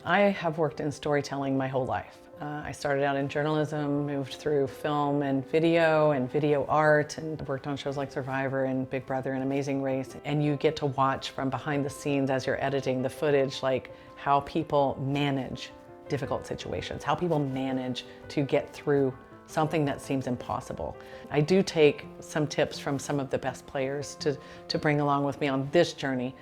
I have worked in storytelling my whole life. I started out in journalism, moved through film and video art, and worked on shows like Survivor and Big Brother and Amazing Race. And you get to watch from behind the scenes as you're editing the footage, like how people manage difficult situations, how people manage to get through something that seems impossible. I do take some tips from some of the best players to bring along with me on this journey.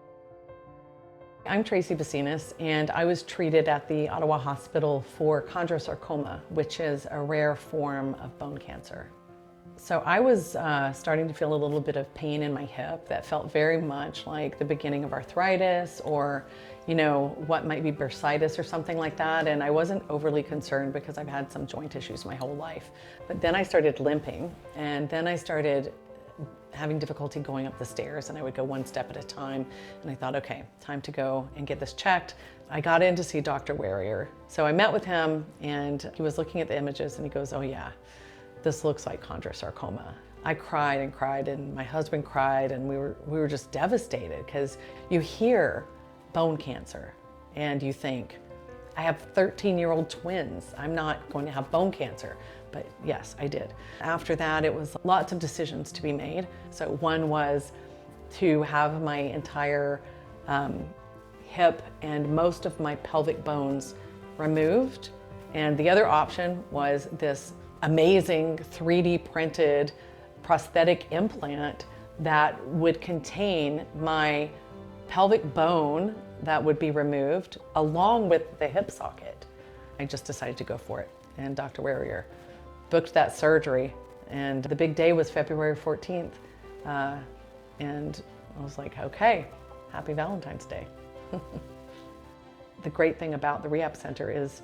I'm Tracy Bacenas, and I was treated at the Ottawa Hospital for chondrosarcoma, which is a rare form of bone cancer. So I was starting to feel a little bit of pain in my hip that felt very much like the beginning of arthritis, or what might be bursitis or something like that. And I wasn't overly concerned because I've had some joint issues my whole life. But then I started limping, and then I started having difficulty going up the stairs, and I would go one step at a time. And I thought, okay, time to go and get this checked. I got in to see Dr. Warrior. So I met with him, and he was looking at the images, and he goes, oh yeah, this looks like chondrosarcoma. I cried and cried, and my husband cried, and we were just devastated, because you hear bone cancer and you think, I have 13-year-old twins. I'm not going to have bone cancer. But yes, I did. After that, it was lots of decisions to be made. So one was to have my entire hip and most of my pelvic bones removed. And the other option was this amazing 3D printed prosthetic implant that would contain my pelvic bone that would be removed along with the hip socket. I just decided to go for it. And Dr. Warrior booked that surgery, and the big day was February 14th. And I was like, okay, happy Valentine's Day. The great thing about the rehab center is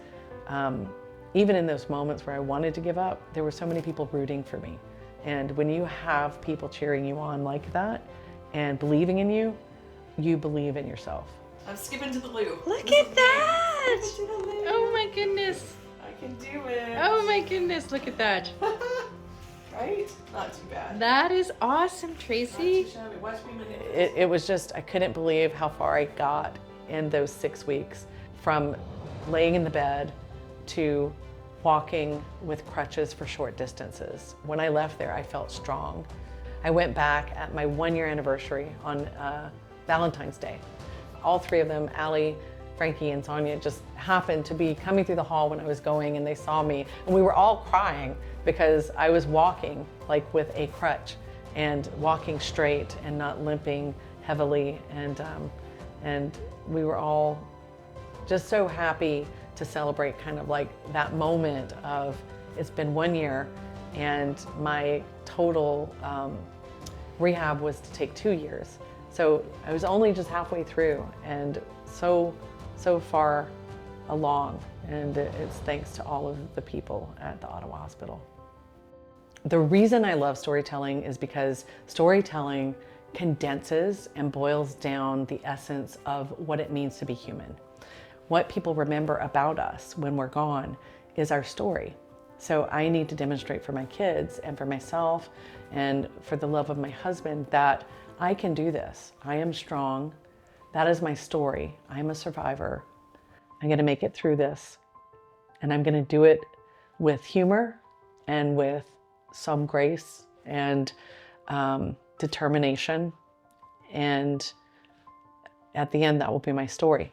even in those moments where I wanted to give up, there were so many people rooting for me. And when you have people cheering you on like that and believing in you, you believe in yourself. I'm skipping to the loo. Look at that! Oh my goodness. I can do it. Oh my goodness, look at that. Right? Not too bad. That is awesome, Tracy. Not too shabby. Watch me manipulate. It was just, I couldn't believe how far I got in those 6 weeks, from laying in the bed to walking with crutches for short distances. When I left there, I felt strong. I went back at my 1-year anniversary on Valentine's Day. All three of them, Allie, Frankie, and Sonia, just happened to be coming through the hall when I was going, and they saw me. And we were all crying because I was walking like with a crutch and walking straight and not limping heavily. And we were all just so happy to celebrate kind of like that moment of, it's been 1 year, and my total rehab was to take 2 years. So I was only just halfway through, and so far along, and it's thanks to all of the people at the Ottawa Hospital. The reason I love storytelling is because storytelling condenses and boils down the essence of what it means to be human. What people remember about us when we're gone is our story. So I need to demonstrate for my kids and for myself and for the love of my husband that I can do this. I am strong. That is my story. I'm a survivor. I'm going to make it through this. And I'm going to do it with humor and with some grace and determination. And at the end, that will be my story.